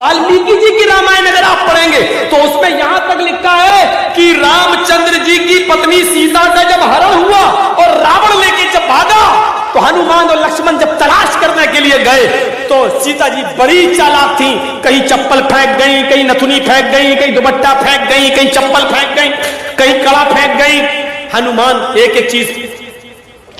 वाल्मीकि जी की रामायण अगर आप पढ़ेंगे तो उसमें यहां तक लिखा है कि रामचंद्र जी की पत्नी सीता का जब हरण हुआ और रावण लेके जब भागा तो हनुमान और लक्ष्मण जब तलाश करने के लिए गए तो सीता जी बड़ी चालाक थी। कहीं चप्पल फेंक गई, कहीं नथुनी फेंक गई, कहीं दुपट्टा फेंक गई, कहीं चप्पल फेंक गई, कहीं कड़ा फेंक गई। हनुमान एक एक चीज,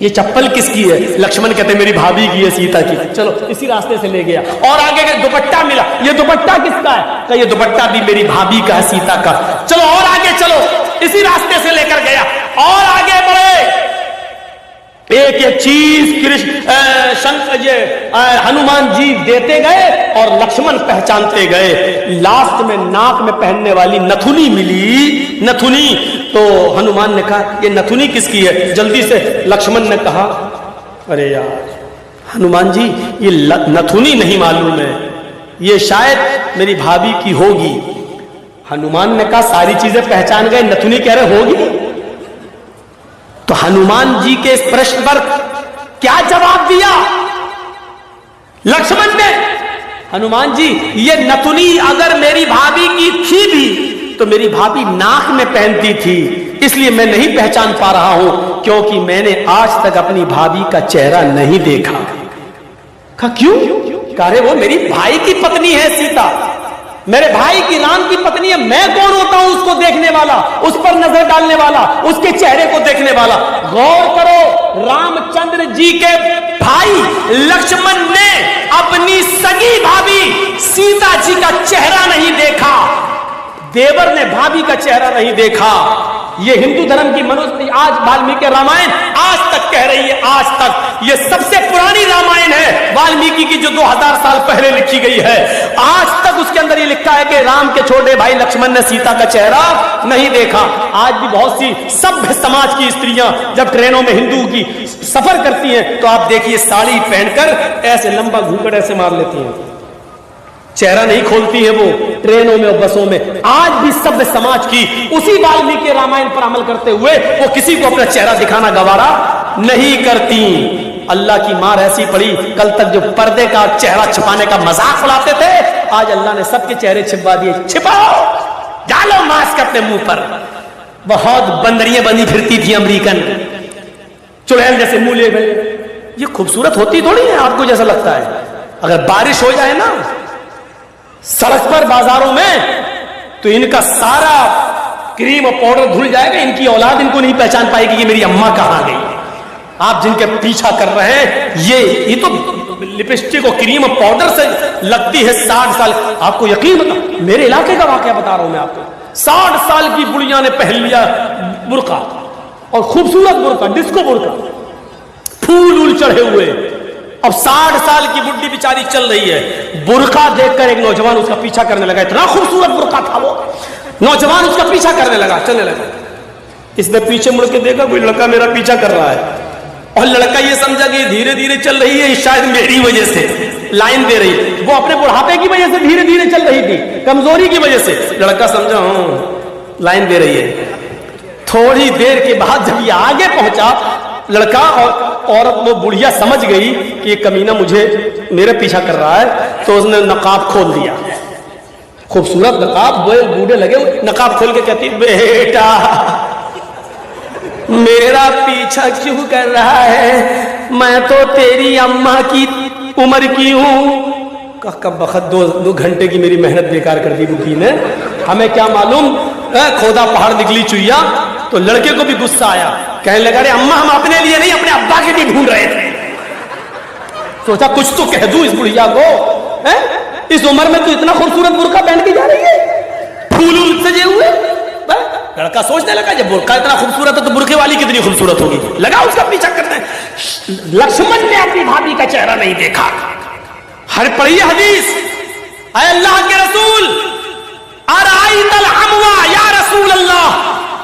ये चप्पल किसकी है? लक्ष्मण कहते मेरी भाभी की है, सीता की। चलो इसी रास्ते से ले गया। और आगे गए, दुपट्टा मिला, ये दुपट्टा किसका है? कहा ये दुपट्टा भी मेरी भाभी का है, सीता का। चलो और आगे चलो, इसी रास्ते से लेकर गया और आगे बढ़े। एक एक चीज हनुमान जी देते गए और लक्ष्मण पहचानते गए। लास्ट में नाक में पहनने वाली नथुनी मिली, नथुनी। तो हनुमान ने कहा ये नथुनी किसकी है? जल्दी से लक्ष्मण ने कहा अरे यार हनुमान जी ये नथुनी नहीं मालूम है, ये शायद मेरी भाभी की होगी। हनुमान ने कहा सारी चीजें पहचान गए, नथुनी कह रहे होगी। तो हनुमान जी के इस प्रश्न पर क्या जवाब दिया लक्ष्मण ने? हनुमान जी ये नथुनी अगर मेरी भाभी की थी भी तो मेरी भाभी नाक में पहनती थी, इसलिए मैं नहीं पहचान पा रहा हूं, क्योंकि मैंने आज तक अपनी भाभी का चेहरा नहीं देखा। कहा क्यों? कहा वो मेरी भाई की पत्नी है सीता, मेरे भाई की राम की पत्नी है। मैं कौन होता हूं उसको देखने वाला, उस पर नजर डालने वाला, उसके चेहरे को देखने वाला? गौर करो, रामचंद्र जी के भाई लक्ष्मण ने अपनी सगी भाभी सीता जी का चेहरा नहीं देखा, देवर ने भाभी का चेहरा नहीं देखा। ये हिंदू धर्म की मनुष्य आज वाल्मीकि रामायण आज तक कह रही है, आज तक ये सबसे पुरानी रामायण है वाल्मीकि की, जो 2000 साल पहले लिखी गई है। आज तक उसके अंदर ये लिखा है कि राम के छोटे भाई लक्ष्मण ने सीता का चेहरा नहीं देखा। आज भी बहुत सी सभ्य समाज की स्त्रियां जब ट्रेनों में हिंदू की सफर करती हैं तो आप देखिए साड़ी पहनकर ऐसे लंबा घूंघट ऐसे मार लेती हैं, चेहरा नहीं खोलती है वो ट्रेनों में और बसों में। आज भी सभ्य समाज की उसी वाल्मीकि रामायण पर अमल करते हुए वो किसी को अपना चेहरा दिखाना गवारा नहीं करती। अल्लाह की मार ऐसी पड़ी, कल तक जो पर्दे का चेहरा छिपाने का मजाक उड़ाते थे, आज अल्लाह ने सबके चेहरे छिपा दिए। छिपाओ, डालो मास्क अपने मुंह पर। बहुत बंदरियां बनी फिरती थी अमेरिकन, चुड़ैल जैसे मुंह ले गए। ये खूबसूरत होती थोड़ी है आपको जैसा लगता है। अगर बारिश हो जाए ना सड़क पर बाजारों में तो इनका सारा क्रीम और पाउडर धुल जाएगा, इनकी औलाद इनको नहीं पहचान पाएगी कि मेरी अम्मा कहां गई। आप जिनके पीछा कर रहे हैं ये तो लिपस्टिक और क्रीम और पाउडर से लगती है 60 साल। आपको यकीन बता, मेरे इलाके का वाकया बता रहा हूं मैं आपको। 60 साल की बुढ़िया ने पहन लिया बुर्का, और खूबसूरत बुर्का, डिस्को बुर्का, फूल उल चढ़े हुए। अब 60 साल की बुढ़ी बेचारी चल रही है, बुर्का देखकर एक नौजवान उसका पीछा करने लगा। इतना खूबसूरत बुर्का था वो, नौजवान उसका पीछा करने लगा, चलने लगा। इसने पीछे मुड़ के देखा कोई लड़का मेरा पीछा कर रहा है, और लड़का ये समझा कि धीरे धीरे चल रही है, शायद मेरी वजह से लाइन दे रही। वो अपने बुढ़ापे की वजह से धीरे धीरे चल रही थी, कमजोरी की वजह से। लड़का समझा लाइन दे रही है। थोड़ी देर के बाद जब ये आगे पहुंचा, लड़का और औरत वो बुढ़िया समझ गई कि ये कमीना मुझे मेरे पीछा कर रहा है, तो उसने नकाब खोल दिया। खूबसूरत नकाब, बूढ़े लगे, नकाब खोल के कहती बेटा मेरा पीछा क्यों कर रहा है? मैं तो तेरी अम्मा की उम्र की हूं। कब बखत 2 घंटे की मेरी मेहनत बेकार कर दी बुकी ने, हमें क्या मालूम खोदा पहाड़ निकली चुईया। तो लड़के को भी गुस्सा आया, कहने लगा अरे अम्मा हम अपने लिए नहीं अपने अब्बा के लिए ढूंढ रहे थे। सोचा कुछ तो कह दूं इस बुढ़िया को, है? इस उम्र में तो इतना खूबसूरत बुर्का पहन के जा रही है, फूल सजे हुए। लड़का सोचने लगा जब बुर्का इतना खूबसूरत है तो बुर्के वाली कितनी खूबसूरत होगी, लगा उसका पीछा करने। लक्ष्मण ने अपनी भाभी का चेहरा नहीं देखा। हर पढ़ी हदीस, अल्लाह के रसूल अराइतल अमवा या रसूल अल्लाह,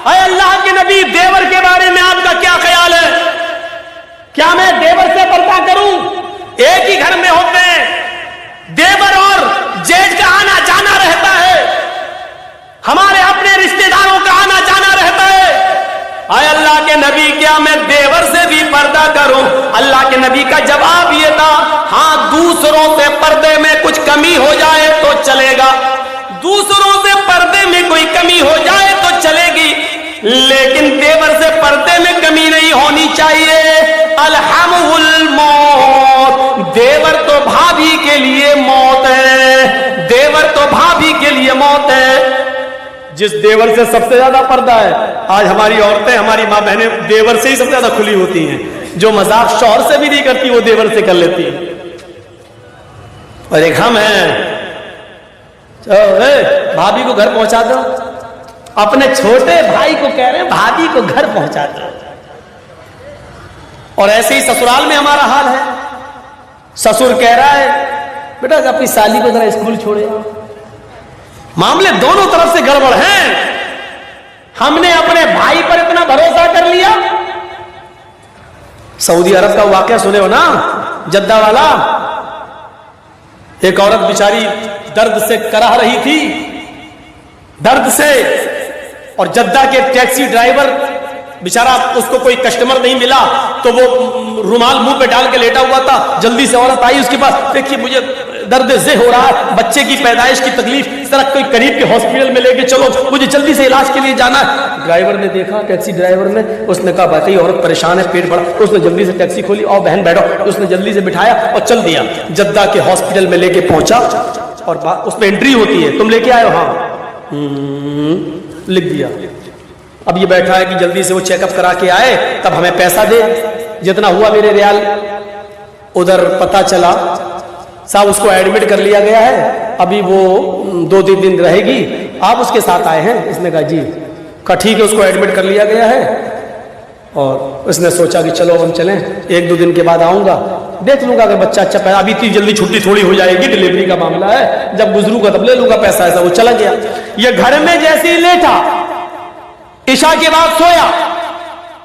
अल्लाह के नबी देवर के बारे में आपका क्या ख्याल है? क्या मैं देवर से पर्दा करूं? एक ही घर में होते हैं, देवर और जेठ का आना जाना रहता है, हमारे अपने रिश्तेदारों का आना जाना रहता है। आए अल्लाह के नबी क्या मैं देवर से भी पर्दा करूं? अल्लाह के नबी का जवाब ये था, हां दूसरों से पर्दे में कुछ कमी हो जाए तो चलेगा। चाहिए। अलहमुल मौत, देवर तो भाभी के लिए मौत है, देवर तो भाभी के लिए मौत है। जिस देवर से सबसे ज्यादा पर्दा है, आज हमारी औरतें, हमारी माँ बहनें देवर से ही सबसे ज्यादा खुली होती हैं। जो मजाक शौहर से भी नहीं करती वो देवर से कर लेती है। और एक हम हैं, भाभी को घर पहुंचा दो, अपने छोटे भाई को कह रहे हैं भाभी को घर पहुंचा दो। और ऐसे ही ससुराल में हमारा हाल है। ससुर कह रहा है बेटा अपनी साली को जरा स्कूल छोड़े। मामले दोनों तरफ से गड़बड़ हैं। हमने अपने भाई पर इतना भरोसा कर लिया। सऊदी अरब का वाकया सुने हो ना, जद्दा वाला। एक औरत बेचारी दर्द से कराह रही थी, दर्द से, और जद्दा के टैक्सी ड्राइवर बेचारा, उसको कोई कस्टमर नहीं मिला तो वो रुमाल मुंह पे डाल के लेटा हुआ था। जल्दी से औरत आई उसके पास, देखिए मुझे दर्द से हो रहा है, बच्चे की पैदाइश की तकलीफ, जरा कोई करीब के हॉस्पिटल में लेके चलो, मुझे जल्दी से इलाज के लिए जाना है। ड्राइवर ने देखा, टैक्सी ड्राइवर ने, उसने कहा भाई औरत परेशान है, पेट बड़ा। उसने जल्दी से टैक्सी खोली, और बहन बैठो। उसने जल्दी से बिठाया और चल दिया। जद्दा के हॉस्पिटल में लेके पहुंचा और उसमें एंट्री होती है, तुम लेके आए हो? हाँ, लिख दिया। अब ये बैठा है कि जल्दी से वो चेकअप करा के आए, तब हमें पैसा दे, जितना हुआ मेरे रियाल। उधर पता चला साहब उसको एडमिट कर लिया गया है, अभी वो 2-3 दिन रहेगी, आप उसके साथ आए हैं? इसने कहा जी। कहा ठीक है, उसको एडमिट कर लिया गया है। और उसने सोचा कि चलो हम चलें, 1-2 दिन के बाद आऊंगा, देख लूंगा अगर बच्चा अच्छा पैदा, अभी इतनी जल्दी छुट्टी थोड़ी हो जाएगी, डिलीवरी का मामला है, जब गुजरूंगा तब ले लूंगा पैसा। ऐसा वो चला गया। ये घर में जैसे ही लेटा, इशा के बाद सोया,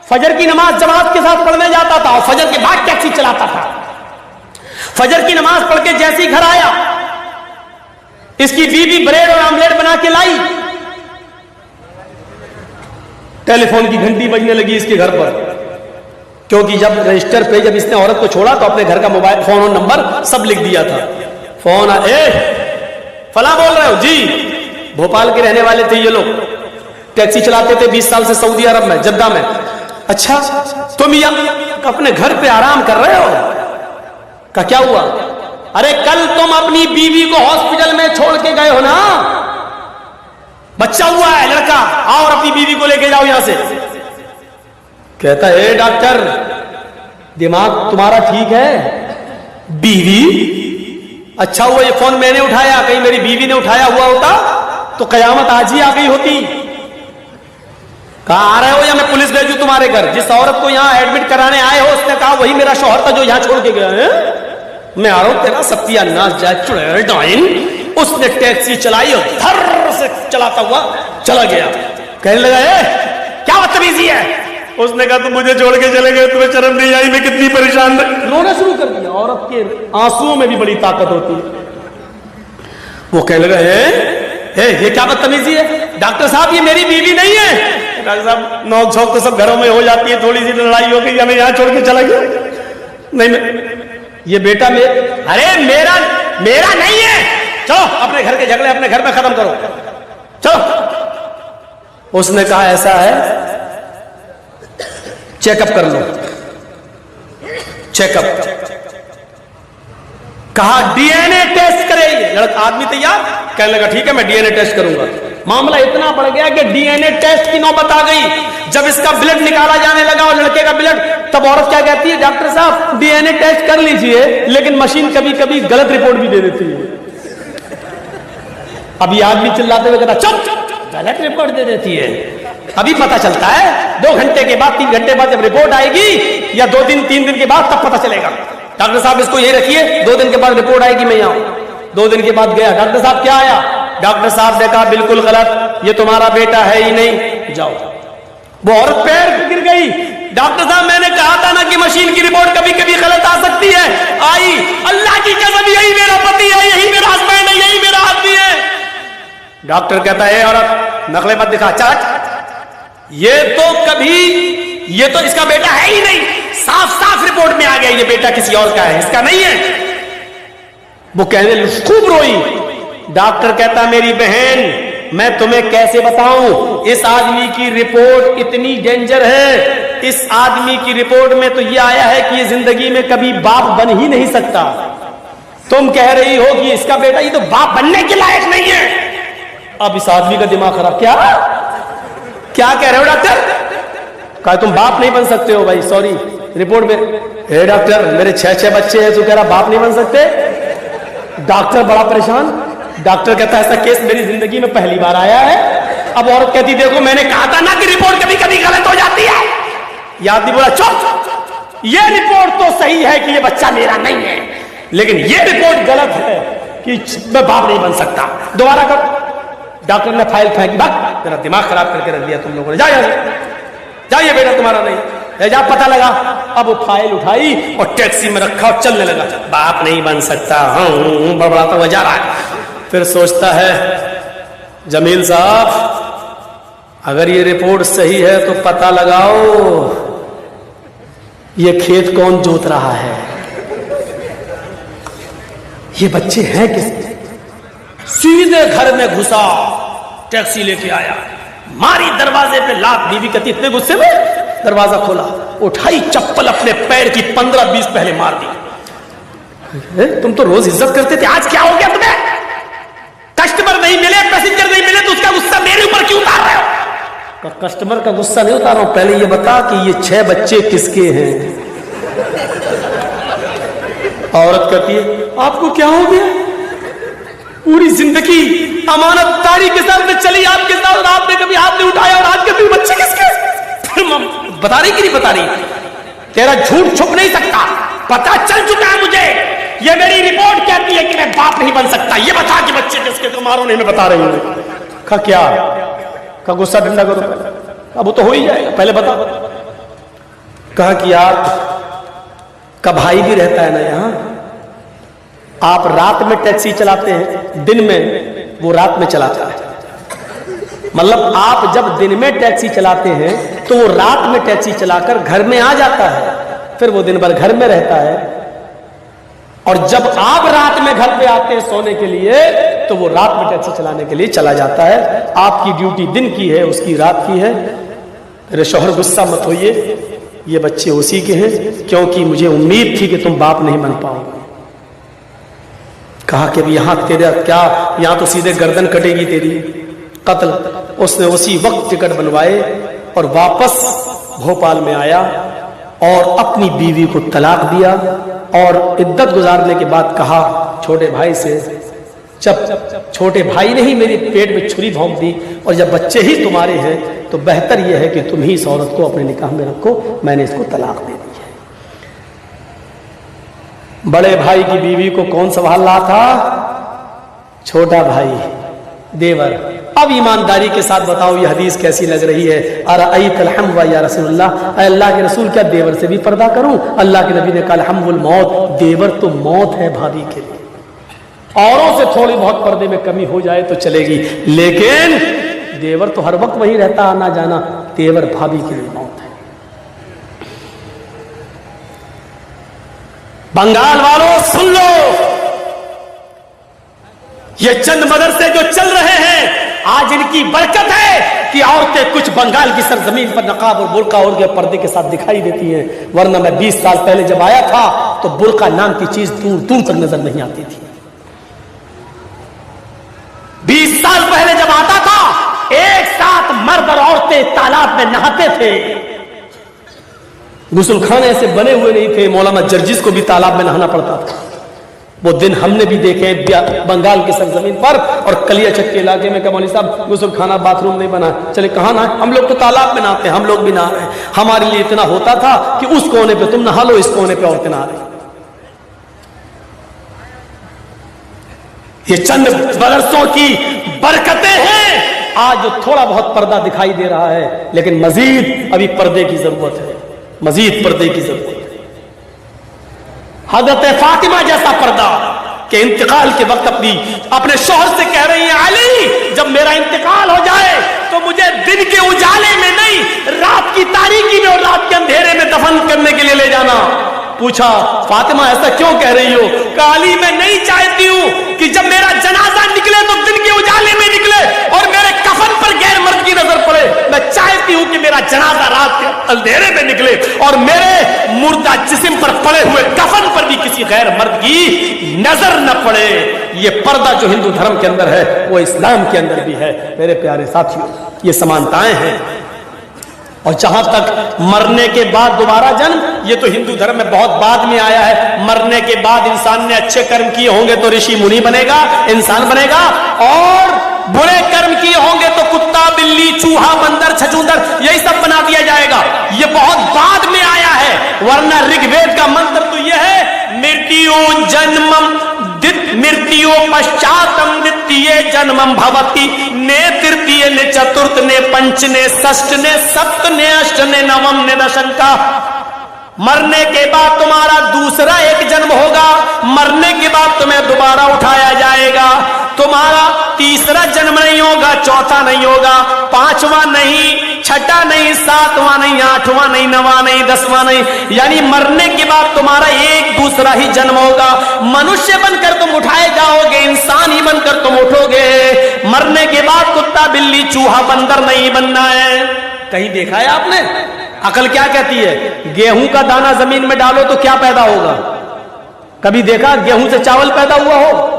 फजर की नमाज जमात के साथ पढ़ने जाता था और फजर के बाद टैक्सी चलाता था। फजर की नमाज पढ़ के जैसे ही घर आया, इसकी बीवी ब्रेड और आमलेट बना के लाई। टेलीफोन की घंटी बजने लगी इसके घर पर, क्योंकि जब रजिस्टर पे जब इसने औरत को छोड़ा तो अपने घर का मोबाइल फोन और नंबर सब लिख दिया था। फोन फला बोल रहे हो जी? भोपाल के रहने वाले थे ये लोग, टैक्सी चलाते थे 20 साल से सऊदी अरब में, जद्दा में। अच्छा तुम अपने घर पे आराम कर रहे हो? का क्या हुआ? अरे कल तुम अपनी बीवी को हॉस्पिटल में छोड़ के गए हो ना, बच्चा हुआ है लड़का, आओ और अपनी बीवी को लेके जाओ यहां से। कहता है डॉक्टर दिमाग तुम्हारा ठीक है? बीवी? अच्छा हुआ ये फोन मैंने उठाया, कहीं मेरी बीवी ने उठाया हुआ होता तो कयामत आज ही आ गई होती। कहा आ रहे हो या मैं पुलिस भेजूं तुम्हारे घर? जिस औरत को यहां एडमिट कराने आए हो उसने कहा वही मेरा शौहर था जो यहां छोड़ के गया है। मैं आ रहा हूं, तेरा सत्यानाश जाए चुड़ैल। उसने टैक्सी चलाई और धर से चलाता हुआ चला गया। कहने लगा क्या बदतमीजी है? उसने कहा तुम मुझे छोड़ के चले गए, तुम्हें शर्म नहीं आई? मैं कितनी परेशान। रोना शुरू कर दिया। औरत के आंसुओं में भी बड़ी ताकत होती है। वो कहने लगा ये क्या बदतमीजी है? डॉक्टर साहब ये मेरी बीवी नहीं है। डॉक्टर साहब नोक झोंक तो सब घरों में हो जाती है, थोड़ी सी लड़ाई हो गई, हमें यहां छोड़ के चला गया। नहीं ये बेटा अरे मेरा नहीं है। चलो अपने घर के झगड़े अपने घर में खत्म करो, चलो। उसने कहा ऐसा है चेकअप कर लो। चेकअप कहा डीएनए टेस्ट करे। लड़का आदमी तैयार, कहने लगा ठीक है मैं डीएनए टेस्ट करूंगा। मामला इतना बढ़ गया कि डीएनए टेस्ट की नौबत आ गई। जब इसका ब्लड निकाला जाने लगा और लड़के का ब्लड, तब औरत क्या कहती है डॉक्टर साहब डीएनए टेस्ट कर लीजिए, लेकिन मशीन कभी कभी गलत रिपोर्ट भी दे देती है। अभी आदमी चिल्लाते हुए कहता चुप, गलत रिपोर्ट दे देती है। अभी पता चलता है 2 घंटे के बाद 3 घंटे बाद जब रिपोर्ट आएगी, या 2 दिन 3 दिन के बाद, तब पता चलेगा। डॉक्टर साहब इसको ये रखिए, 2 दिन के बाद रिपोर्ट आएगी, मैं आऊं। 2 दिन के बाद गया, डॉक्टर साहब क्या आया? डॉक्टर साहब ने कहा बिल्कुल गलत, ये तुम्हारा बेटा है ही नहीं, जाओ। वो औरत पैर पे गिर गई। डॉक्टर साहब मैंने कहा था ना कि मशीन की रिपोर्ट कभी कभी गलत आ सकती है। आई, अल्लाह की कसम यही मेरा पति है, यही मेरा हस्बैंड है, यही मेरा आदमी है। डॉक्टर कहता है औरत नकले मत दिखा, चल। ये तो इसका बेटा है ही नहीं, साफ साफ रिपोर्ट में आ गया ये बेटा किसी और का है, इसका नहीं है। वो कहने खूब रोई। डॉक्टर कहता मेरी बहन मैं तुम्हें कैसे बताऊं, इस आदमी की रिपोर्ट इतनी डेंजर है, इस आदमी की रिपोर्ट में तो ये आया है कि ये जिंदगी में कभी बाप बन ही नहीं सकता। तुम कह रही हो कि इसका बेटा ये तो बाप बनने के लायक नहीं है। अब इस आदमी का दिमाग खराब। क्या क्या कह रहे हो डॉक्टर? कहा तुम बाप नहीं बन सकते हो। भाई सॉरी, रिपोर्ट में हे डॉक्टर मेरे 6 बच्चे हैं, तो कह रहा बाप नहीं बन सकते। डॉक्टर बड़ा परेशान। डॉक्टर कहता है ऐसा केस मेरी जिंदगी में पहली बार आया है। अब औरत कहती देखो मैंने कहा था ना कि रिपोर्ट कभी कभी गलत हो जाती है। ये आदमी बोला चुप, ये रिपोर्ट तो सही है कि ये बच्चा मेरा नहीं है, लेकिन ये रिपोर्ट गलत है कि मैं बाप नहीं बन सकता। दोबारा कर। डॉक्टर ने फाइल फेंकी। भाग, तेरा दिमाग खराब करके रख दिया तुम लोगों ने। जाइए बेटा तुम्हारा नहीं, जा पता लगा। अब वो फाइल उठाई और टैक्सी में रखा और चलने लगा। बाप नहीं बन सकता, बड़बड़ाता हुआ जा रहा है। फिर सोचता है जमील साहब अगर ये रिपोर्ट सही है तो पता लगाओ ये खेत कौन जोत रहा है, ये बच्चे हैं किसके। सीधे घर में घुसा, टैक्सी लेके आया, मारी दरवाजे पे लात। बीवी कहती इतने गुस्से में दरवाजा खोला, उठाई चप्पल अपने पैर की 15-20 पहले मार दी। तुम तो रोज इज्जत करते थे, आज क्या हो गया तुम्हें? कस्टमर नहीं मिले, पैसेंजर नहीं मिले तो उसका गुस्सा मेरे ऊपर क्यों उतार रहे हो? कस्टमर का गुस्सा नहीं उतार रहा हूं, पहले ये बता कि ये 6 बच्चे किसके हैं। औरत कहती है आपको क्या हो गया? पूरी जिंदगी अमानतदारी के साथ में चली आपके साथ और आपने कभी हाथ नहीं उठाया, और आज के बच्चे किसके? फिर बता रही कि नहीं बता रही? तेरा झूठ छुप नहीं सकता, पता चल चुका है मुझे। ये मेरी रिपोर्ट कहती है कि मैं बाप नहीं बन सकता। ये बता कि बच्चे किसके? तुम्हारों नहीं, मैं बता रही हूं। का क्या का गुस्सा ठंडा करो, अब वो तो हो ही जाएगा, पहले बता। कहा कि आप का भाई भी रहता है ना यहां, आप रात में टैक्सी चलाते हैं, दिन में वो रात में चलाता है। मतलब आप जब दिन में टैक्सी चलाते हैं तो वो रात में टैक्सी चलाकर घर में आ जाता है, फिर वो दिन भर घर में रहता है। और जब आप रात में घर पे आते हैं सोने के लिए तो वो रात में टैक्सी चलाने के लिए चला जाता है। आपकी ड्यूटी दिन की है, उसकी रात की है। मेरे शौहर गुस्सा मत होइए, ये बच्चे उसी के हैं, क्योंकि मुझे उम्मीद थी कि तुम बाप नहीं बन पाओगे। कहा कि यहां तेरा क्या, यहां तो सीधे गर्दन कटेगी तेरी, कत्ल। उसने उसी वक्त टिकट बनवाए और वापस भोपाल में आया और अपनी बीवी को तलाक दिया। और इद्दत गुजारने के बाद कहा छोटे भाई से, जब छोटे भाई ने ही मेरे पेट में छुरी भोंक दी और जब बच्चे ही तुम्हारे हैं तो बेहतर यह है कि तुम ही इस औरत को अपने निकाह में रखो, मैंने इसको तलाक दे दी है। बड़े भाई की बीवी को कौन संभाल रहा था? छोटा भाई, देवर। अब ईमानदारी के साथ बताओ ये हदीस कैसी लग रही है? अरअयतल हम्व या रसूलल्लाह, अल्लाह के रसूल क्या देवर से भी पर्दा करूं? अल्लाह के नबी ने कहा हम्वुल मौत, देवर तो मौत है भाभी के लिए। औरों से थोड़ी बहुत पर्दे में कमी हो जाए तो चलेगी, लेकिन देवर तो हर वक्त वही रहता, आना जाना। देवर भाभी के लिए मौत है। बंगाल वालों सुन लो, ये चंद मदरसे जो चल रहे हैं आज इनकी बरकत है कि औरतें कुछ बंगाल की सरजमीन पर नकाब और बुर्का ओढ़ के पर्दे के साथ दिखाई देती हैं। वरना मैं 20 साल पहले जब आया था तो बुर्का नाम की चीज दूर दूर तक नजर नहीं आती थी। 20 साल पहले जब आता था एक साथ मर्द और औरतें तालाब में नहाते थे। गुसलखाने ऐसे बने हुए नहीं थे, मौलाना जर्जिस को भी तालाब में नहाना पड़ता था। वो दिन हमने भी देखे बंगाल की सरजमीन पर। और कलियाचक के इलाके में मौलवी साहब गुसलखाना बाथरूम नहीं बना, चले कहाँ ना, हम लोग तो तालाब में नहाते हैं, हम लोग भी नहा रहे हैं। हमारे लिए इतना होता था कि उस कोने पे तुम नहा लो, इस कोने पे औरतें नहा रही। ये चंद बरसों की बरकतें हैं। आज जो थोड़ा बहुत पर्दा दिखाई दे रहा है, लेकिन मजीद अभी पर्दे की जरूरत है, मजीद पर्दे की जरूरत है। हजरत फातिमा जैसा पर्दा के इंतकाल के वक्त अपने शौहर से कह रही हैं, अली जब मेरा इंतकाल हो जाए तो मुझे दिन के उजाले में नहीं, रात की तारीकी में और रात के अंधेरे में दफन करने के लिए ले जाना। पूछा फातिमा ऐसा क्यों कह रही हो? कहा अली मैं नहीं चाहती हूं कि जब मेरा जनाजा निकले तो दिन के उजाले में निकले और मेरे कफन पर गैर मर्द की नजर पड़े। मैं चाहती हूं कि मेरा जनाजा रात के अंधेरे में निकले और मेरे मुर्दा जिस्म पर पड़े हुए कफन पर भी किसी गैर मर्द की नजर न पड़े। ये पर्दा जो हिंदू धर्म के अंदर है वो इस्लाम के अंदर भी है। मेरे प्यारे साथियों, ये समानताएं हैं। और जहां तक मरने के बाद दोबारा जन्म, ये तो हिंदू धर्म में बहुत बाद में आया है। मरने के बाद इंसान ने अच्छे कर्म किए होंगे तो ऋषि मुनि बनेगा, इंसान बनेगा, और बुरे कर्म किए होंगे तो कुत्ता, बिल्ली, चूहा, बंदर, छछूंदर, यही सब बना दिया जाएगा। ये बहुत बाद में आया है, वरना ऋग्वेद का मंत्र तो यह है, मृत्यु जन्मम मृत्यु पश्चातम द्वितीय जन्मम भवति, ने तृतीय ने चतुर्थ ने पंच ने षष्ठ ने सप्त ने अष्ट ने नवम ने दशम का। मरने के बाद तुम्हारा दूसरा एक जन्म होगा, मरने के बाद तुम्हें दोबारा उठाया जाएगा। तुम्हारा तीसरा जन्म नहीं होगा, चौथा नहीं होगा, पांचवा नहीं, छठा नहीं, सातवां नहीं, आठवां नहीं, नवा नहीं, दसवां नहीं, यानी मरने के बाद तुम्हारा एक दूसरा ही जन्म होगा। मनुष्य बनकर तुम उठाए जाओगे, इंसान ही बनकर तुम उठोगे। मरने के बाद कुत्ता, बिल्ली, चूहा, बंदर नहीं बनना है। कहीं देखा है आपने? अकल क्या कहती है? गेहूं का दाना जमीन में डालो तो क्या पैदा होगा? कभी देखा गेहूं से चावल पैदा हुआ हो?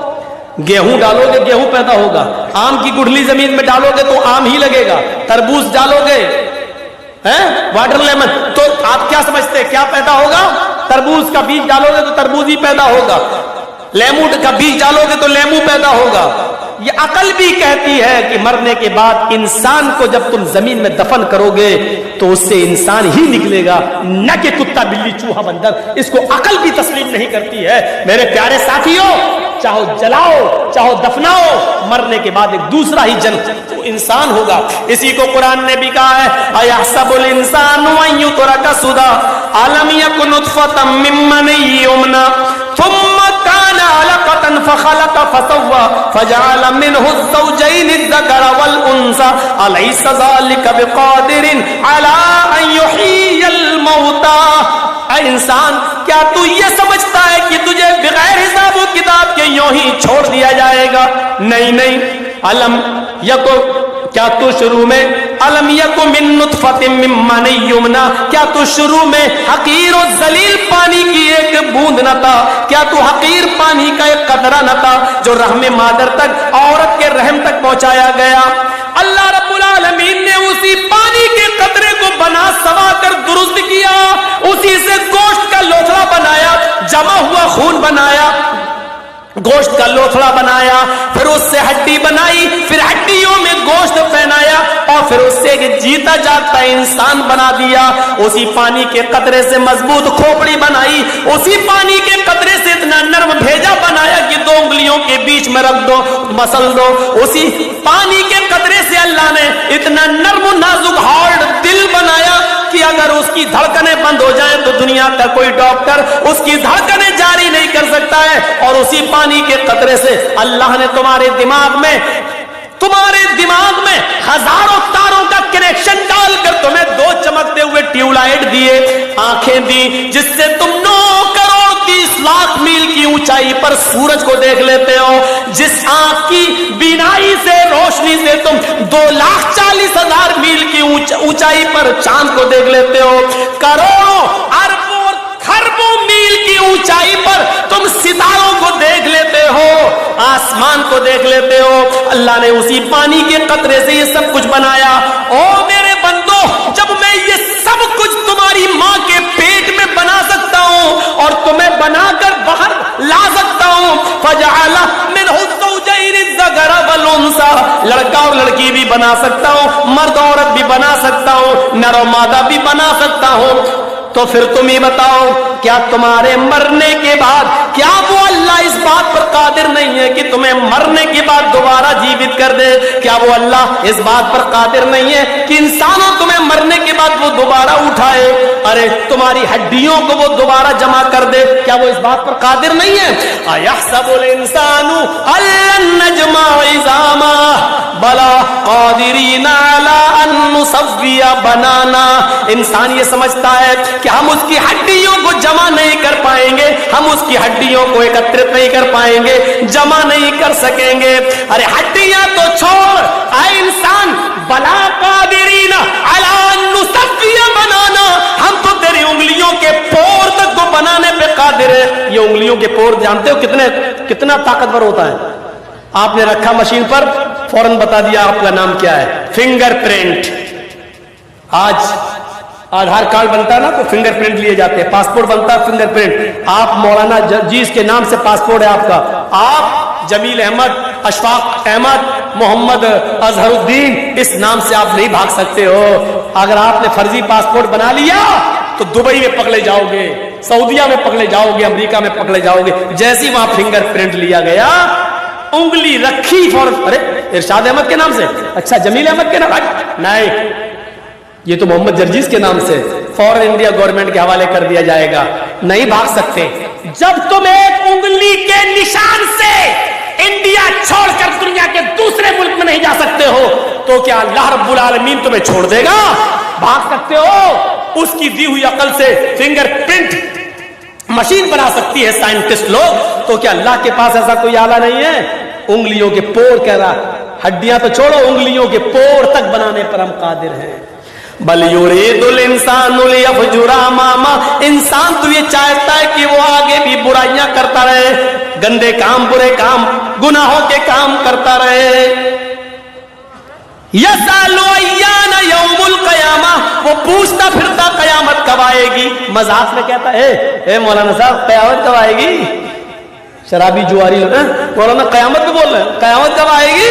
गेहूं डालोगे गेहूं पैदा होगा। आम की गुठली जमीन में डालोगे तो आम ही लगेगा। तरबूज डालोगे, हैं, वाटरमेलन, तो आप क्या समझते हैं क्या पैदा होगा? तरबूज का बीज डालोगे तो तरबूज ही पैदा होगा। लेमू का बीज डालोगे तो लेमू पैदा होगा। ये अकल भी कहती है कि मरने के बाद इंसान को जब तुम जमीन में दफन करोगे तो उससे इंसान ही निकलेगा, न कि कुत्ता, बिल्ली, चूहा, बंदर। इसको अकल भी तस्लीम नहीं करती है। मेरे प्यारे साथियों, चाहो जलाओ चाहो दफनाओ, मरने के बाद एक दूसरा ही जन्म तो इंसान होगा। इसी को कुरान ने भी कहा है, अयहसबुल इंसानु अन युतरका सुदा अलम यकुन नुतफतम मिन मनी युमना थुम्मा काना अलकतन फखलक फसव्वा फजअल मिनहु ज़ौजैन अज़्ज़कर वल उन्सा अलैसा ज़ालिका बिक़ादिरिन अला अन युहियल मौता। इंसान, क्या तू ये समझता है कि तुझे बगैर हिसाब किताब के यूं ही छोड़ दिया जाएगा? नहीं नहीं। अलम यको, क्या तू शुरू में अलम यको मिन नुतफतिन मिन मनी युमना, क्या तू शुरू में हकीर और जलील पानी की एक बूंद न था? क्या तू हकीर पानी का एक कतरा न था जो रहम मादर तक, औरत के रहम तक पहुंचाया गया? अल्लाह रब्बुल आलमीन ने उसी पानी के कतरे को बना सवा कर दुरुस्त किया, उसी से गोश्त का लोथड़ा बनाया, जमा हुआ खून बनाया, गोश्त का लोथड़ा बनाया, फिर उससे हड्डी बनाई, फिर हड्डियों में गोश्त पहनाया और फिर उससे एक जीता जागता इंसान बना दिया। उसी पानी के कतरे से मजबूत खोपड़ी बनाई, उसी पानी के कतरे से इतना नर्म भेजा बनाया कि 2 उंगलियों के बीच में रख दो, मसल दो। उसी पानी के कतरे से अल्लाह ने इतना नर्म नाजुक हार्ड दिल बनाया कि अगर उसकी धड़कनें बंद हो जाएं तो दुनिया का कोई डॉक्टर उसकी धड़कनें जारी नहीं कर सकता है। और उसी पानी के कतरे से अल्लाह ने तुम्हारे दिमाग में हजारों तारों का कनेक्शन डालकर तुम्हें 2 चमकते हुए ट्यूबलाइट दिए, आंखें दी, जिससे तुम 9 करोड़ 30 लाख मील की ऊंचाई पर सूरज को देख लेते हो। जिस आंख की बीनाई से, रोशनी से तुम 2,40,000 मील की ऊंचाई पर चांद को देख लेते हो। करोड़ों अरबों खरबों मील की ऊंचाई पर तुम सितारों को देख लेते हो, आसमान को देख लेते हो। अल्लाह ने उसी पानी के कतरे से ये सब कुछ बनाया। ओ मेरे बंदो, जब मैं ये सब कुछ तुम्हारी मां के पेट में बना सकता हूं और तुम्हें बनाकर बाहर ला सकता हूं, फजअल मिनहु ज़ौजैन अज़्ज़कर वल उन्सा, लड़का और लड़की भी बना सकता हूं, मर्द औरत भी बना सकता हूं, नर और मादा भी बना सकता हूं। तो फिर तुम ही बताओ, क्या तुम्हारे मरने के बाद, क्या वो अल्लाह इस बात पर कादिर नहीं है कि तुम्हें मरने के बाद दोबारा जीवित कर दे? क्या वो अल्लाह इस बात पर कादिर नहीं है कि इंसानों तुम्हें मरने के बाद वो दोबारा उठाए? अरे तुम्हारी हड्डियों को वो दोबारा जमा कर दे, क्या वो इस बात पर कादिर नहीं है? अयहसबुल इंसानु अल्लन नजमा इज़ामा बला कादिरीन अला अन नुसव्विया बनाना। इंसान ये समझता है कि हम उसकी हड्डियों को जमा नहीं कर पाएंगे, हम उसकी हड्डियों को एकत्रित नहीं कर पाएंगे, जमा नहीं कर सकेंगे। अरे हड्डियां तो छोड़, आए इंसान, बला कादिरीन अला अन नुसव्विया बनाना, उंगलियों के पोर जानते हो कितना ताकतवर होता है? आपने रखा मशीन पर, फौरन बता दिया आपका नाम क्या है। फिंगरप्रिंट। आज आधार कार्ड बनता है ना तो फिंगरप्रिंट लिए जाते हैं, पासपोर्ट बनता है फिंगरप्रिंट। आप मौलाना जर्जीस के नाम से पासपोर्ट है आपका, आप जमील अहमद, अशफाक अहमद, मोहम्मद अजहरुद्दीन, इस नाम से आप नहीं भाग सकते हो। अगर आपने फर्जी पासपोर्ट बना लिया तो दुबई में पकड़े जाओगे, सऊदीया में पकड़े जाओगे, अमेरिका में पकड़े जाओगे। जैसे ही वहां फिंगरप्रिंट लिया गया, उंगली रखी फौरन, अरे इरशाद अहमद के नाम से, अच्छा जमील अहमद के नाम, नहीं ये तो मोहम्मद जर्जीस के नाम से, फौरन इंडिया गवर्नमेंट के हवाले कर दिया जाएगा। नहीं भाग सकते। जब तुम एक उंगली के निशान से इंडिया छोड़कर दुनिया के दूसरे मुल्क में नहीं जा सकते हो तो क्या अल्लाह रब्बुल आलमीन तुम्हें छोड़ देगा? भाग सकते हो। उसकी दी हुई अकल से फिंगरप्रिंट मशीन बना सकती है साइंटिस्ट लोग, तो क्या अल्लाह के पास ऐसा कोई आला नहीं है? उंगलियों के पोर कह रहा, हड्डियां तो छोड़ो, उंगलियों के पोर तक बनाने पर हम कादिर हैं। बल युरीदुल इंसानु लियफजुरा मामा, इंसान तो ये चाहता है कि वो आगे भी बुराइयां करता रहे, गंदे काम, बुरे काम, गुनाहों के काम करता रहे। यसअलु अय्याना यौमुल क़यामा, वो पूछता फिरता कयामत कब आएगी। मजाक में कहता है ए मौलाना साहब कयामत कब आएगी? शराबी जुआरी लोग मौलाना कयामत में बोल रहे हैं, कयामत कब आएगी?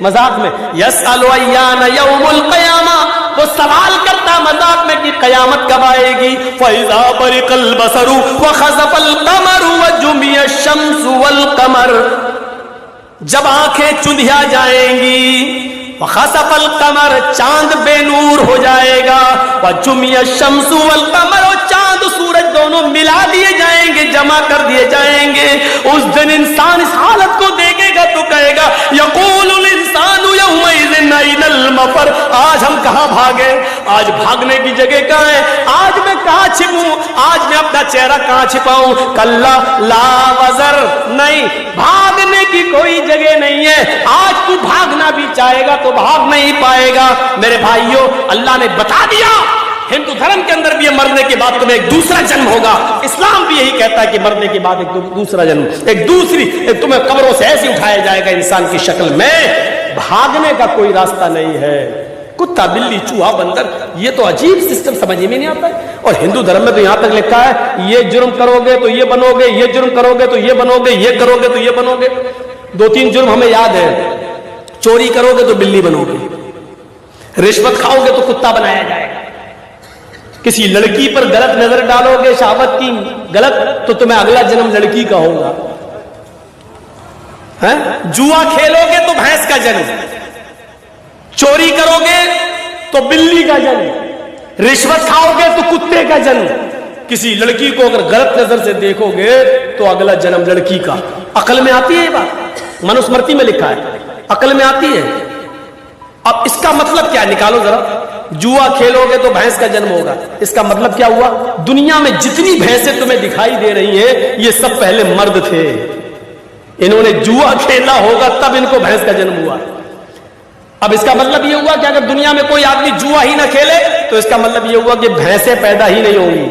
मजाक में। यसअलु अय्याना यौमुल क़यामा, वो सवाल करता मजाक में कि कयामत कब आएगी। फ़इज़ा बरिक़ल बसरु व ख़सफ़ल क़मरु व जुमिय शम्सु वल क़मर, जब आंखें चुंधिया जाएंगी, व ख़सफ़ल क़मर, चांद बेनूर हो जाएगा, व जुमिय शम्सु वल क़मर, चांद सूरज दोनों मिला दिए जाएंगे, जमा कर दिए जाएंगे। उस दिन इंसान इस हालत को देखेगा तो कहेगा यक़ूलुल इंसानु यौमइज़िन अयनल मफ़र, आज हम कहां भागे? आज भागने की जगह कहां है? आज मैं कहां छिपूं? आज मैं अपना चेहरा कहां छिपाऊं? कल्ला ला वज़र, नहीं, भागने की कोई जगह नहीं है। आज तू भागना भी चाहेगा तो भाग नहीं पाएगा। मेरे भाइयों, अल्लाह ने बता दिया हिंदू धर्म के अंदर भी मरने के बाद तुम्हें एक दूसरा जन्म होगा। इस्लाम भी यही कहता है कि मरने के बाद एक दूसरा जन्म, तुम्हें कब्रों से ऐसे उठाया जाएगा इंसान की शक्ल में। भागने का कोई रास्ता नहीं है। कुत्ता, बिल्ली, चूहा, बंदर, ये तो अजीब सिस्टम समझ में नहीं आता। और हिंदू धर्म में तो यहां तक लिखा है ये जुर्म करोगे तो ये बनोगे, ये जुर्म करोगे तो ये बनोगे, ये करोगे तो ये बनोगे। 2-3 जुर्म हमें याद है। चोरी करोगे तो बिल्ली बनोगे, रिश्वत खाओगे तो कुत्ता बनाया जाएगा, किसी लड़की पर गलत नजर डालोगे, शहावत की गलत, तो तुम्हें अगला जन्म लड़की का होगा। हैं? जुआ खेलोगे तो भैंस का जन्म, चोरी करोगे तो बिल्ली का जन्म, रिश्वत खाओगे तो कुत्ते का जन्म। किसी लड़की को अगर गलत नजर से देखोगे तो अगला जन्म लड़की का। अकल में आती है ये बात? मनुस्मृति में लिखा है, अकल में आती है। अब इसका मतलब क्या, निकालो जरा। जुआ खेलोगे तो भैंस का जन्म होगा, इसका मतलब क्या हुआ? दुनिया में जितनी भैंसें तुम्हें दिखाई दे रही हैं, ये सब पहले मर्द थे। इन्होंने जुआ खेला होगा तब इनको भैंस का जन्म हुआ। अब इसका मतलब ये हुआ कि अगर दुनिया में कोई आदमी जुआ ही ना खेले तो इसका मतलब ये हुआ कि भैंसें पैदा ही नहीं होंगी।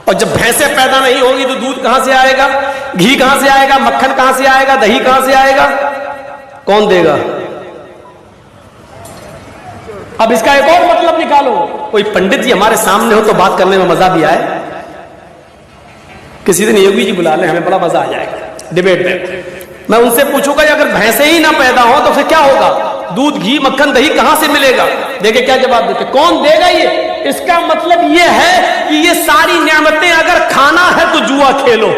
और जब भैंसें पैदा नहीं होंगी तो दूध कहां से आएगा, घी कहां से आएगा, मक्खन कहां से आएगा, दही कहां से आएगा? कौन देगा? अब इसका एक और मतलब निकालो। कोई पंडित जी हमारे सामने हो तो बात करने में मजा भी आए। किसी दिन योगी जी बुला ले, हमें बड़ा मजा आ जाएगा डिबेट में। मैं उनसे पूछूंगा अगर भैंसे ही ना पैदा हो तो फिर क्या होगा? दूध, घी, मक्खन, दही कहां से मिलेगा? देखे क्या जवाब देते, कौन देगा ये? इसका मतलब ये है कि ये सारी नेमतें अगर खाना है तो जुआ खेलो,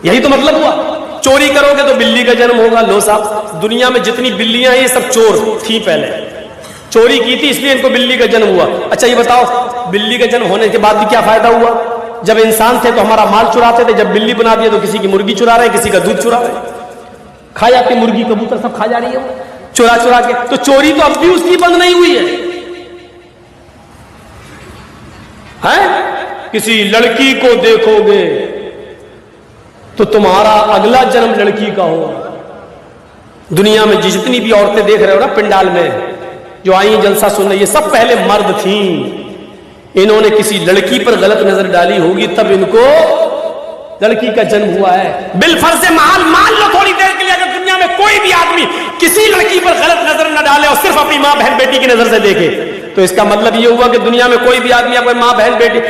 यही तो मतलब हुआ। चोरी करोगे तो बिल्ली का जन्म होगा। लो साहब, दुनिया में जितनी बिल्लियां हैं ये सब चोर थी, पहले चोरी की थी इसलिए इनको बिल्ली का जन्म हुआ। अच्छा ये बताओ, बिल्ली का जन्म होने के बाद भी क्या फायदा हुआ? जब इंसान थे तो हमारा माल चुराते थे, जब बिल्ली बना दिया तो किसी की मुर्गी चुरा रहे, किसी का दूध चुरा रहे, खा जाती मुर्गी, कबूतर सब खा जा रही है चुरा चुरा के। तो चोरी तो अब भी उसकी बंद नहीं हुई है? किसी लड़की को देखोगे तो तुम्हारा अगला जन्म लड़की का होगा। दुनिया में जितनी भी औरतें देख रहे हो ना पंडाल में जो आई जलसा सुनने, ये सब पहले मर्द थी। इन्होंने किसी लड़की पर गलत नजर डाली होगी, तब इनको लड़की का जन्म हुआ है। बिलफर्ज से मान लो थोड़ी देर के लिए, अगर दुनिया में कोई भी आदमी किसी लड़की पर गलत नजर न डाले और सिर्फ अपनी माँ बहन बेटी की नजर से देखे, तो इसका मतलब यह हुआ कि दुनिया में कोई भी आदमी अपनी माँ बहन बेटी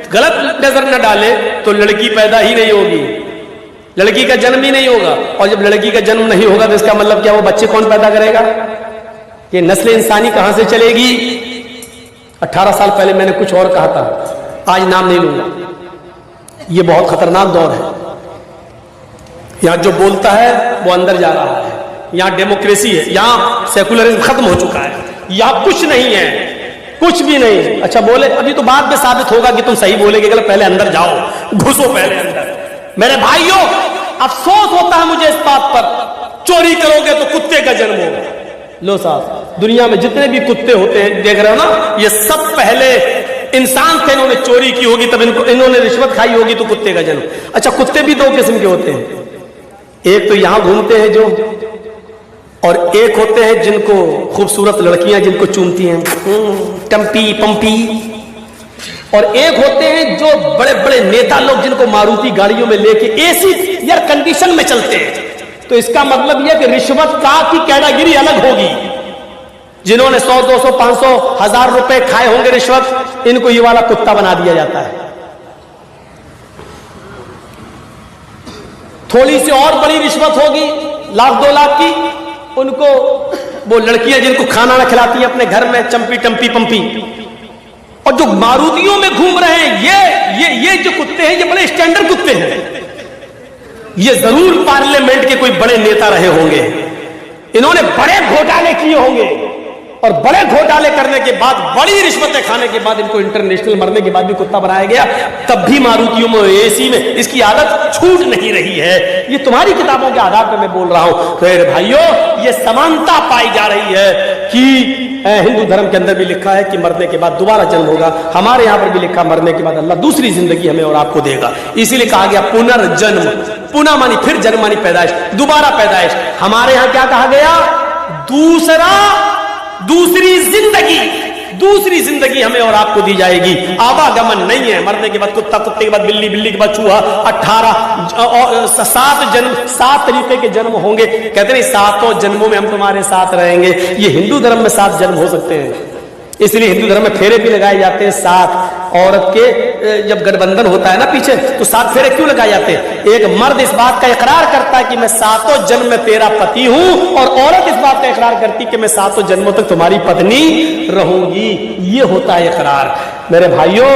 गलत नजर न डाले तो लड़की पैदा ही नहीं होगी, लड़की का जन्म ही नहीं होगा। और जब लड़की का जन्म नहीं होगा तो इसका मतलब क्या, वो बच्चे कौन पैदा करेगा? ये नस्ल इंसानी कहां से चलेगी? 18 साल पहले मैंने कुछ और कहा था, आज नाम नहीं लूंगा। ये बहुत खतरनाक दौर है। यहां जो बोलता है वो अंदर जा रहा है, यहां डेमोक्रेसी है, यहां सेकुलरिज्म खत्म हो चुका है, यहां कुछ नहीं है, कुछ भी नहीं। अच्छा बोले, अभी तो बाद में साबित होगा कि तुम सही बोलेगे, पहले अंदर जाओ, घुसो पहले अंदर। मेरे भाइयों, अफसोस होता है मुझे इस बात पर, चोरी करोगे तो कुत्ते का जन्म होगा। लो साहब, दुनिया में जितने भी कुत्ते होते हैं, देख रहे हो ना, ये सब पहले इंसान थे, इन्होंने चोरी की होगी, तब इन्होंने रिश्वत खाई होगी, तो कुत्ते का जन्म। अच्छा, कुत्ते भी दो किस्म के होते हैं, एक तो यहां घूमते हैं जो, और एक होते हैं जिनको खूबसूरत लड़कियां जिनको चूमती हैं, टम्पी पंपी। और एक होते हैं जो बड़े बड़े नेता लोग जिनको मारुति गाड़ियों में लेके एसी एयर कंडीशन में चलते हैं। तो इसका मतलब यह कि रिश्वत का की कैटेगरी अलग होगी। जिन्होंने 100, 200, 500, 1000 रुपए खाए होंगे रिश्वत, इनको ये वाला कुत्ता बना दिया जाता है। थोड़ी सी और बड़ी रिश्वत होगी, 1,00,000, 2,00,000 की, उनको वो लड़कियां जिनको खाना ना खिलाती हैं अपने घर में, चंपी टम्पी पंपी। और जो मारुतियों में घूम रहे हैं, ये जो कुत्ते हैं, ये बड़े स्टैंडर्ड कुत्ते हैं। ये जरूर पार्लियामेंट के कोई बड़े नेता रहे होंगे, इन्होंने बड़े घोटाले किए होंगे, और बड़े घोटाले करने के बाद, बड़ी रिश्वतें खाने के बाद इनको इंटरनेशनल, मरने के बाद भी कुत्ता बनाया गया। तब भी मारुतियों में, एसी में इसकी आदत छूट नहीं रही है। ये तुम्हारी किताबों के आधार पर मैं बोल रहा हूं। तो मेरे भाइयों, ये समानता पाई जा रही है कि हिंदू धर्म के अंदर भी लिखा है कि मरने के बाद दोबारा जन्म होगा। हमारे यहां पर भी लिखा, मरने के बाद अल्लाह दूसरी जिंदगी हमें और आपको देगा। इसीलिए कहा गया पुनर्जन्म, पुनः मानी फिर, जन्म मानी पैदाइश, दोबारा पैदाइश। हमारे यहां क्या कहा गया? दूसरी जिंदगी हमें और आपको दी जाएगी। आवागमन नहीं है, मरने के बाद कुत्ता, कुत्ते के बाद बिल्ली, बिल्ली के बाद चूहा, 7 जन्म, 7 तरीके के जन्म होंगे। कहते नहीं 7 जन्मों में हम तुम्हारे साथ रहेंगे। ये हिंदू धर्म में 7 जन्म हो सकते हैं, इसलिए हिंदू धर्म में फेरे भी लगाए जाते हैं 7। औरत के जब गठबंधन होता है ना पीछे, तो 7 फेरे क्यों लगाए जाते हैं? एक मर्द इस बात का इकरार करता है कि मैं 7 जन्म में तेरा पति हूं, और औरत इस बात का इकरार करती कि मैं 7 जन्मों तक तुम्हारी पत्नी रहूंगी। ये होता है इकरार। मेरे भाइयों,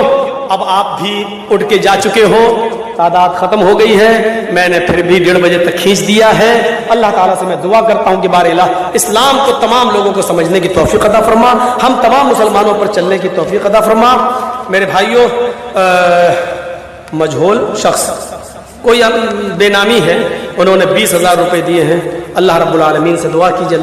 अब आप भी उठ के जा चुके हो, तादाद खत्म हो गई है, मैंने फिर भी 1:30 बजे तक खींच दिया है। अल्लाह ताला से मैं दुआ करता हूं कि बार इलाह इस्लाम को तमाम लोगों को समझने की तौफीक अता फरमा, हम तमाम मुसलमानों पर चलने की तौफीक अता फरमा। मेरे भाइयों, मजहूल शख्स कोई बेनामी है, उन्होंने 20,000 रुपए दिए हैं। अल्लाह रब्बुल आलमीन से दुआ कीजिए